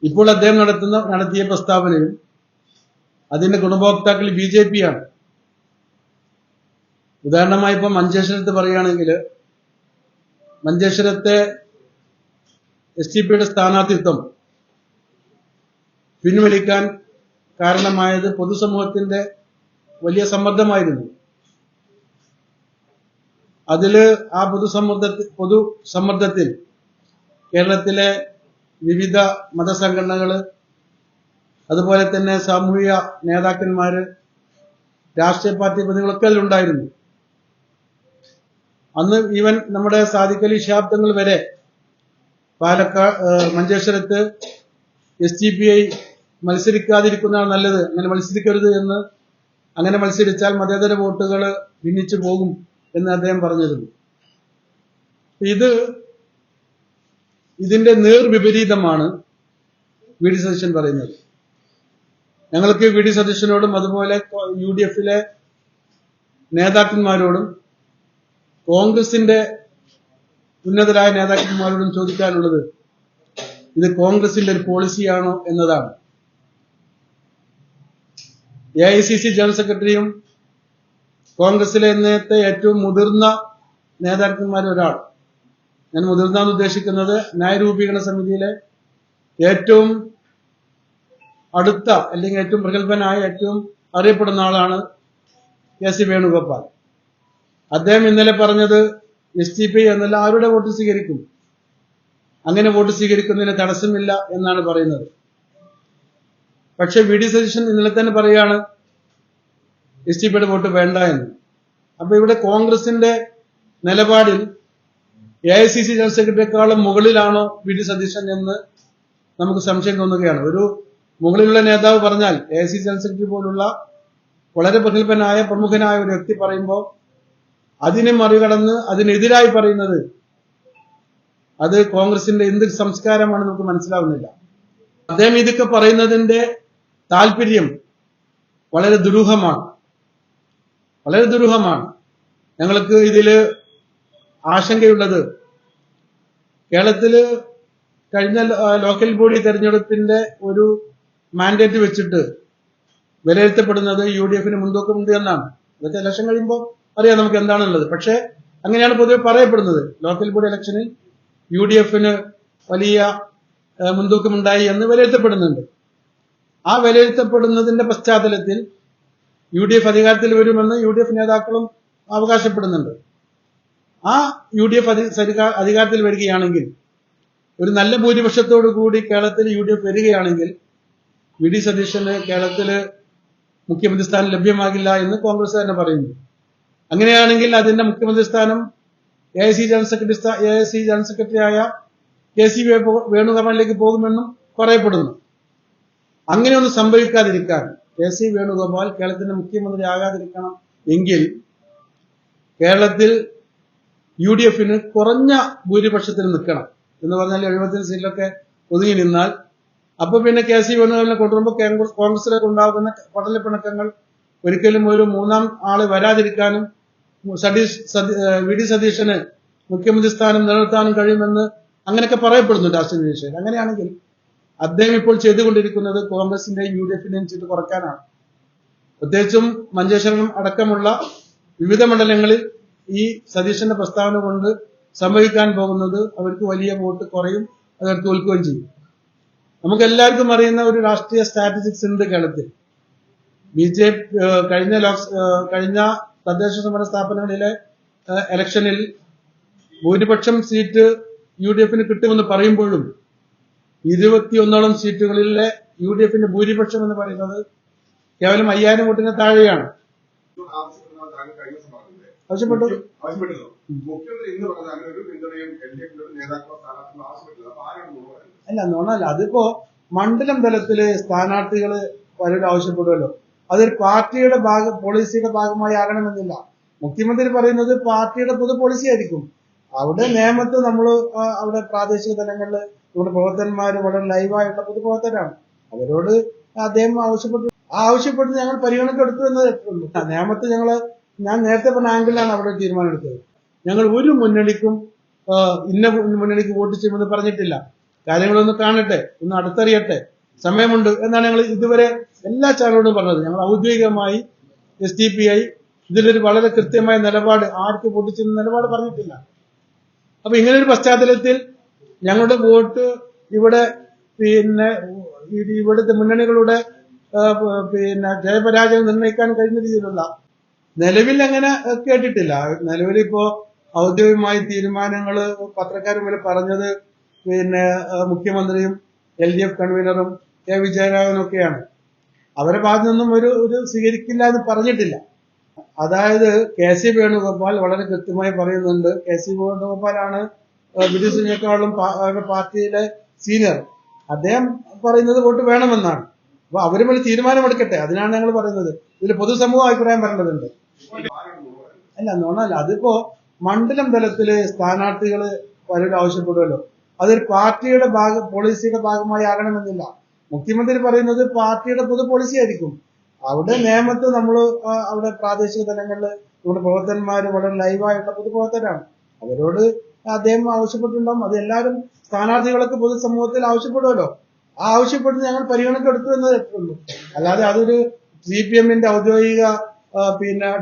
ഇപ്പോൾ അദ്ദേഹം നടത്തിയ പ്രസ്താവനയും അതിന്റെ ഗുണഭോക്താക്കൾ BJP ആണ്. ഉദാഹരണമായി ഇപ്പം മഞ്ചേശ്വരത്ത് പറയുകയാണെങ്കിൽ മഞ്ചേശ്വരത്തെ SDPയുടെ സ്ഥാനാർത്ഥിത്വം പിൻവലിക്കാൻ കാരണമായത് പൊതുസമൂഹത്തിന്റെ വലിയ സമ്മർദ്ദമായിരുന്നു. ആ പൊതുസമ്മർദ്ദത്തിൽ കേരളത്തിലെ വിവിധ മതസംഘടനകള്, അതുപോലെ തന്നെ സാമൂഹിക നേതാക്കന്മാര്, രാഷ്ട്രീയ പാർട്ടി പ്രതിനിധികളൊക്കെ അതിലുണ്ടായിരുന്നു. അന്ന് ഈവൻ നമ്മുടെ സാദിഖ് അലി ശിഹാബ് തങ്ങൾ വരെ മഞ്ചേശ്വരത്ത് SDPI മത്സരിക്കാതിരിക്കുന്നതാണ് നല്ലത്, അങ്ങനെ മത്സരിക്കരുത് എന്ന്, അങ്ങനെ മത്സരിച്ചാൽ മതേതര വോട്ടുകൾ ഭിന്നിച്ചു പോകും എന്ന് അദ്ദേഹം പറഞ്ഞിരുന്നു. ഇതിന്റെ നേർവിപരീതമാണ് VD സതീശൻ പറയുന്നത്. ഞങ്ങൾക്ക് VD സതീശനോടും അതുപോലെ UDFലെ നേതാക്കന്മാരോടും കോൺഗ്രസിന്റെ ഉന്നതരായ നേതാക്കന്മാരോടും ചോദിക്കാനുള്ളത് ഇത് കോൺഗ്രസിന്റെ ഒരു പോളിസിയാണോ എന്നതാണ്. AICC ജനറൽ സെക്രട്ടറിയും കോൺഗ്രസിലെ ഇന്നത്തെ ഏറ്റവും മുതിർന്ന നേതാക്കന്മാരിൽ ഒരാൾ, ഞാൻ മുതിർന്ന ഉദ്ദേശിക്കുന്നത് നയരൂപീകരണ സമിതിയിലെ ഏറ്റവും അടുത്ത അല്ലെങ്കിൽ ഏറ്റവും പ്രഗത്ഭനായ ഏറ്റവും അറിയപ്പെടുന്ന ആളാണ് KC വേണുഗോപാൽ. അദ്ദേഹം ഇന്നലെ പറഞ്ഞത് SDPI എന്നല്ല ആരുടെ വോട്ട് സ്വീകരിക്കും, അങ്ങനെ വോട്ട് സ്വീകരിക്കുന്നതിന് തടസ്സമില്ല എന്നാണ് പറയുന്നത്. പക്ഷെ VD സതീശൻ ഇന്നലെ തന്നെ പറയുകയാണ് SDPയുടെ വോട്ട് വേണ്ട എന്ന്. അപ്പൊ ഇവിടെ കോൺഗ്രസിന്റെ നിലപാടിൽ AICC ജനറൽ സെക്രട്ടറിയെക്കാളും മുകളിലാണോ VD സതീശൻ എന്ന് നമുക്ക് സംശയം തോന്നുകയാണ്. ഒരു മുകളിലുള്ള നേതാവ് പറഞ്ഞാൽ AICC ജനറൽ സെക്രട്ടറി പോലുള്ള വളരെ പ്രഗത്ഭനായ പ്രമുഖനായ ഒരു വ്യക്തി പറയുമ്പോൾ അതിനെ മറികടന്ന് അതിനെതിരായി പറയുന്നത് അത് കോൺഗ്രസിന്റെ എന്ത് സംസ്കാരമാണ് നമുക്ക് മനസ്സിലാവുന്നില്ല. അദ്ദേഹം ഇതൊക്കെ പറയുന്നതിന്റെ താല്പര്യം വളരെ ദുരൂഹമാണ്. ഞങ്ങൾക്ക് ഇതില് ആശങ്കയുള്ളത് കേരളത്തില് കഴിഞ്ഞ ലോക്കൽ ബോഡി തെരഞ്ഞെടുപ്പിന്റെ ഒരു മാൻഡേറ്റ് വെച്ചിട്ട് വിലയിരുത്തപ്പെടുന്നത് UDFന് മുൻതൂക്കമുണ്ട് എന്നാണ്. ഇതൊക്കെ ഇലക്ഷൻ കഴിയുമ്പോൾ അറിയാം നമുക്ക് എന്താണുള്ളത്. പക്ഷെ അങ്ങനെയാണ് പൊതുവെ പറയപ്പെടുന്നത്. ലോക്കൽ ബോഡി ഇലക്ഷനിൽ UDFന് വലിയ മുൻതൂക്കമുണ്ടായി എന്ന് വിലയിരുത്തപ്പെടുന്നുണ്ട്. ആ വിലയിരുത്തപ്പെടുന്നതിന്റെ പശ്ചാത്തലത്തിൽ UDF അധികാരത്തിൽ വരുമെന്ന് UDF നേതാക്കളും അവകാശപ്പെടുന്നുണ്ട്. ആ UDF അധികാരത്തിൽ വരികയാണെങ്കിൽ, ഒരു നല്ല ഭൂരിപക്ഷത്തോടു കൂടി കേരളത്തിൽ UDF വരികയാണെങ്കിൽ VD സതീശന് കേരളത്തില് മുഖ്യമന്ത്രി സ്ഥാനം ലഭ്യമാകില്ല എന്ന് കോൺഗ്രസ് തന്നെ പറയുന്നു. അങ്ങനെയാണെങ്കിൽ അതിന്റെ മുഖ്യമന്ത്രി സ്ഥാനം AICC ജനറൽ സെക്രട്ടറിയായ KC വേണുഗോപാലിലേക്ക് പോകുമെന്നും പറയപ്പെടുന്നു. അങ്ങനെയൊന്നും സംഭവിക്കാതിരിക്കാൻ, KC വേണുഗോപാൽ കേരളത്തിന്റെ മുഖ്യമന്ത്രി ആകാതിരിക്കണം എങ്കിൽ കേരളത്തിൽ UDFന് കുറഞ്ഞ ഭൂരിപക്ഷത്തിൽ നിൽക്കണം എന്ന് പറഞ്ഞാൽ 70 സീറ്റിലൊക്കെ ഒതുങ്ങി നിന്നാൽ, അപ്പൊ പിന്നെ KC വേണുഗോപാലിനെ കൊണ്ടുവരുമ്പോൾ കോൺഗ്രസിലേക്ക് ഉണ്ടാകുന്ന പടലപ്പിണക്കങ്ങൾ ഒരിക്കലും ഒരു മൂന്നാം ആള് വരാതിരിക്കാനും VD സതീശന് മുഖ്യമന്ത്രി സ്ഥാനം നിലനിർത്താനും കഴിയുമെന്ന് അങ്ങനെയൊക്കെ പറയപ്പെടുന്നു രാഷ്ട്രീയ നിരീക്ഷകർ. അങ്ങനെയാണെങ്കിൽ അദ്ദേഹം ഇപ്പോൾ ചെയ്തുകൊണ്ടിരിക്കുന്നത് കോൺഗ്രസിന്റെ UDFന്റെയും സീറ്റ് കുറയ്ക്കാനാണ്. പ്രത്യേകിച്ചും മഞ്ചേശ്വരം അടക്കമുള്ള വിവിധ മണ്ഡലങ്ങളിൽ ഈ സതീശന്റെ പ്രസ്താവന കൊണ്ട് സംഭവിക്കാൻ പോകുന്നത് അവർക്ക് വലിയ വോട്ട് കുറയും, അവർ തോൽക്കുകയും ചെയ്യും. നമുക്ക് എല്ലാവർക്കും അറിയുന്ന ഒരു രാഷ്ട്രീയ സ്ട്രാറ്റജിക്സ് ഉണ്ട് കേരളത്തിൽ. BJP കഴിഞ്ഞ തദ്ദേശ സ്വയംഭരണ സ്ഥാപനങ്ങളിലെ ഇലക്ഷനിൽ ഭൂരിപക്ഷം സീറ്റ് UDFന് കിട്ടുമെന്ന് പറയുമ്പോഴും 21ഓളം സീറ്റുകളിലെ UDFന്റെ ഭൂരിപക്ഷം എന്ന് പറയുന്നത് കേവലം 5000 വോട്ടിന് താഴെയാണ്. ആവശ്യപ്പെട്ടു. അല്ല, നോണല്ല. അതിപ്പോ മണ്ഡലം തലത്തില് സ്ഥാനാർത്ഥികള് പലരും ആവശ്യപ്പെടുമല്ലോ. അതൊരു പാർട്ടിയുടെ പോളിസിയുടെ ഭാഗമായി ആകണമെന്നില്ല. മുഖ്യമന്ത്രി പറയുന്നത് പാർട്ടിയുടെ പൊതു പോളിസി ആയിരിക്കും. അവിടെ നിയമത്ത് അവിടെ പ്രാദേശിക തലങ്ങളിൽ നമ്മുടെ പ്രവർത്തകന്മാർ വളരെ ലൈവായിട്ടുള്ള പൊതുപ്രവർത്തകരാണ്. അവരോട് അദ്ദേഹം ആവശ്യപ്പെട്ട് ഞങ്ങൾ പരിഗണനക്കെടുത്തു എന്നതേ ഉള്ളൂ. നിയമത്ത് ഞാൻ നേരത്തെ പറഞ്ഞ ആംഗിളിലാണ് അവിടെ തീരുമാനം എടുത്തത്. ഞങ്ങൾ ഒരു മുന്നണിക്കും ഇന്ന മുന്നണിക്ക് വോട്ട് ചെയ്യുമെന്ന് പറഞ്ഞിട്ടില്ല. കാര്യങ്ങളൊന്ന് കാണട്ടെ, ഒന്ന് അടുത്തറിയട്ടെ, സമയമുണ്ട് എന്നാണ് ഞങ്ങൾ ഇതുവരെ എല്ലാ ചാനലോടും പറഞ്ഞത്. ഞങ്ങൾ ഔദ്യോഗികമായി SDPI ഇതിലൊരു വളരെ കൃത്യമായ നിലപാട്, ആർക്ക് പൊട്ടിച്ചെന്ന നിലപാട് പറഞ്ഞിട്ടില്ല. അപ്പൊ ഇങ്ങനൊരു പശ്ചാത്തലത്തിൽ ഞങ്ങളുടെ വോട്ട് ഇവിടെ ഇവിടുത്തെ മുന്നണികളുടെ ജയപരാജയം നിർണ്ണയിക്കാൻ കഴിയുന്ന രീതിയിലുള്ള നിലവിൽ അങ്ങനെ കേട്ടിട്ടില്ല. നിലവിൽ ഇപ്പോ ഔദ്യോഗികമായി തീരുമാനങ്ങൾ പത്രക്കാർ വരെ പറഞ്ഞത് മുഖ്യമന്ത്രിയും LDF കൺവീനറും K വിജയരാഘവനും ഒക്കെയാണ്. അവരെ ഭാഗത്തു നിന്നും ഒരു സ്വീകരിക്കില്ല എന്ന് പറഞ്ഞിട്ടില്ല. അതായത് KC വേണുഗോപാൽ വളരെ കൃത്യമായി പറയുന്നുണ്ട്. KC വേണുഗോപാലാണ് ബിജു സിംഗിനെക്കാളും അവരുടെ പാർട്ടിയിലെ സീനിയർ. അദ്ദേഹം പറയുന്നത് വോട്ട് വേണമെന്നാണ്. അപ്പൊ അവരും ഒരു തീരുമാനമെടുക്കട്ടെ, അതിനാണ് ഞങ്ങൾ പറയുന്നത്. ഇതിൽ പൊതുസമൂഹം അഭിപ്രായം പറയേണ്ടതുണ്ട്. അല്ല, നോണല്ല, അതിപ്പോ മണ്ഡലം തലത്തില് സ്ഥാനാർത്ഥികള് പലരും ആവശ്യപ്പെടുമല്ലോ. അതൊരു പാർട്ടിയുടെ പോളിസിയുടെ ഭാഗമായി ആകണമെന്നില്ല. മുഖ്യമന്ത്രി പറയുന്നത് പാർട്ടിയുടെ പൊതു പോളിസി ആയിരിക്കും. അവിടെ നിയമത്ത് അവിടെ പ്രാദേശിക തലങ്ങളിൽ നമ്മുടെ പ്രവർത്തകന്മാർ വളരെ ലൈവായിട്ടുള്ള പൊതുപ്രവർത്തകരാണ്. അവരോട് അദ്ദേഹം ആവശ്യപ്പെട്ടിട്ടുണ്ടാവും. അത് എല്ലാവരും സ്ഥാനാർത്ഥികളൊക്കെ പൊതുസമൂഹത്തിൽ ആവശ്യപ്പെടുമല്ലോ. ആ ആവശ്യപ്പെട്ട് ഞങ്ങൾ പരിഗണനക്കെടുത്തു എന്നതേ ഉള്ളൂ. അല്ലാതെ അതൊരു CPM-ന്റെ ഔദ്യോഗിക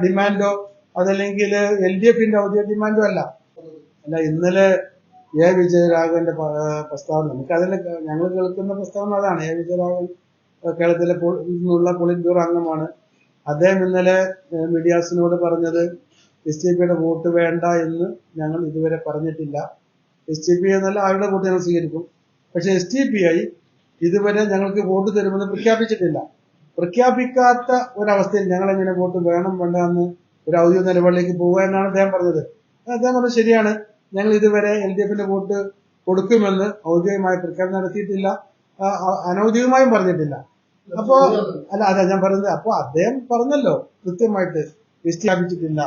ഡിമാൻഡോ അതല്ലെങ്കിൽ LDF-ന്റെ ഔദ്യോഗിക ഡിമാൻഡോ അല്ല. ഇന്നലെ A വിജയരാഘവന്റെ പ്രസ്താവന, ഞങ്ങൾ കേൾക്കുന്ന പ്രസ്താവന അതാണ്. A വിജയരാഘവൻ കേരളത്തിലെ നിന്നുള്ള പോളിറ്റ് ബ്യൂറോ അംഗമാണ്. അദ്ദേഹം ഇന്നലെ മീഡിയാസിനോട് പറഞ്ഞത് SDPയുടെ വോട്ട് വേണ്ട എന്ന് ഞങ്ങൾ ഇതുവരെ പറഞ്ഞിട്ടില്ല. SDPI എന്നല്ല, ആരുടെ വോട്ട് ഞങ്ങൾ സ്വീകരിക്കും. പക്ഷെ SDPI ഇതുവരെ ഞങ്ങൾക്ക് വോട്ട് തരുമെന്ന് പ്രഖ്യാപിച്ചിട്ടില്ല. പ്രഖ്യാപിക്കാത്ത ഒരവസ്ഥയിൽ ഞങ്ങൾ എങ്ങനെ വോട്ട് വേണം വേണ്ട എന്ന് ഒരു ഔദ്യോഗിക നിലപാടിലേക്ക് പോവുക എന്നാണ് അദ്ദേഹം പറഞ്ഞത്. അദ്ദേഹം പറഞ്ഞത് ശരിയാണ്. ഞങ്ങൾ ഇതുവരെ LDF-ന്റെ വോട്ട് കൊടുക്കുമെന്ന് ഔദ്യോഗികമായി പ്രഖ്യാപനം നടത്തിയിട്ടില്ല, അനൌദ്യോഗികമായും പറഞ്ഞിട്ടില്ല. അപ്പോ അതാ ഞാൻ പറഞ്ഞത്. അപ്പൊ അദ്ദേഹം പറഞ്ഞല്ലോ കൃത്യമായിട്ട്, പ്രഖ്യാപിച്ചിട്ടില്ല,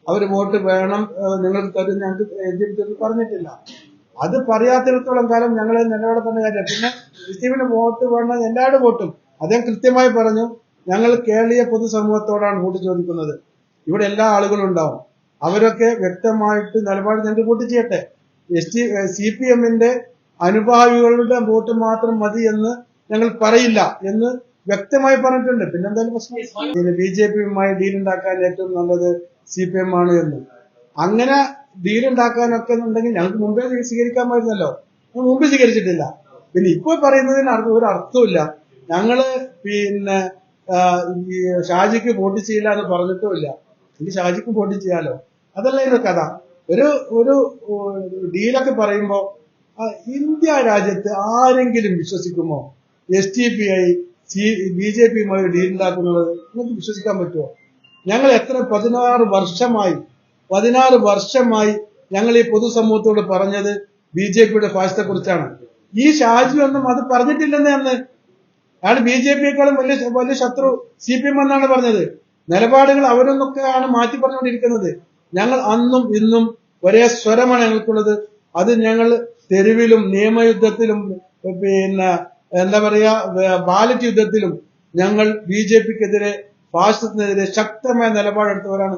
അവര് വോട്ട് വേണം നിങ്ങൾക്ക് തരും, ഞങ്ങൾക്ക് LDF പറഞ്ഞിട്ടില്ല. അത് പറയാത്തിടത്തോളം കാലം ഞങ്ങളെ നിലപാട് പറഞ്ഞ കാര്യം. പിന്നെ SDPന്റെ വോട്ട് വേണം, എല്ലാവരുടെ വോട്ടും അദ്ദേഹം കൃത്യമായി പറഞ്ഞു. ഞങ്ങൾ കേരളീയ പൊതുസമൂഹത്തോടാണ് വോട്ട് ചോദിക്കുന്നത്. ഇവിടെ എല്ലാ ആളുകളും ഉണ്ടാവും. അവരൊക്കെ വ്യക്തമായിട്ട് നിലപാട് ഞങ്ങൾക്ക് വോട്ട് ചെയ്യട്ടെ. CPM-ന്റെ അനുഭാവികളുടെ വോട്ട് മാത്രം മതി എന്ന് ഞങ്ങൾ പറയില്ല എന്ന് വ്യക്തമായി പറഞ്ഞിട്ടുണ്ട്. പിന്നെന്തായാലും പ്രശ്നം BJP-യുമായി ഡീലുണ്ടാക്കാൻ ഏറ്റവും നല്ലത് CPM ആണ് എന്ന്. അങ്ങനെ ഡീലുണ്ടാക്കാനൊക്കെ ഉണ്ടെങ്കിൽ ഞങ്ങൾക്ക് മുമ്പേ സ്വീകരിക്കാമായിരുന്നല്ലോ. മുമ്പ് സ്വീകരിച്ചിട്ടില്ല. പിന്നെ ഇപ്പോൾ പറയുന്നതിന് ഒരു അർത്ഥമില്ല. ഞങ്ങള് ഷാജിക്ക് വോട്ട് ചെയ്യില്ല എന്ന് പറഞ്ഞിട്ടുമില്ല. എനിക്ക് ഷാജിക്ക് വോട്ട് ചെയ്യാലോ. അതല്ല ഇതിന്റെ കഥ. ഒരു ഡീലൊക്കെ പറയുമ്പോ ഇന്ത്യ രാജ്യത്ത് ആരെങ്കിലും വിശ്വസിക്കുമോ SDPI BJP-യുമായി ഡീൽ ഉണ്ടാക്കുന്നത്? നിങ്ങൾക്ക് വിശ്വസിക്കാൻ പറ്റുമോ? ഞങ്ങൾ 16 വർഷമായി ഞങ്ങൾ ഈ പൊതുസമൂഹത്തോട് പറഞ്ഞത് BJP-യുടെ ഫാസിസത്തെ കുറിച്ചാണ്. ഈ ഷാജി ഒന്നും അത് പറഞ്ഞിട്ടില്ലെന്ന് അന്ന്. അയാൾ BJP-യെക്കാളും വലിയ ശത്രു CPM എന്നാണ് പറഞ്ഞത്. നിലപാടുകൾ അവരൊന്നൊക്കെയാണ് മാറ്റി പറഞ്ഞുകൊണ്ടിരിക്കുന്നത്. ഞങ്ങൾ അന്നും ഇന്നും ഒരേ സ്വരമാണ് ഞങ്ങൾക്കുള്ളത്. അത് ഞങ്ങൾ തെരുവിലും നിയമയുദ്ധത്തിലും എന്താ പറയാ ബാലറ്റ് യുദ്ധത്തിലും ഞങ്ങൾ BJP-ക്കെതിരെ ഫാസിസത്തിനെതിരെ ശക്തമായ നിലപാടെടുത്തവരാണ്.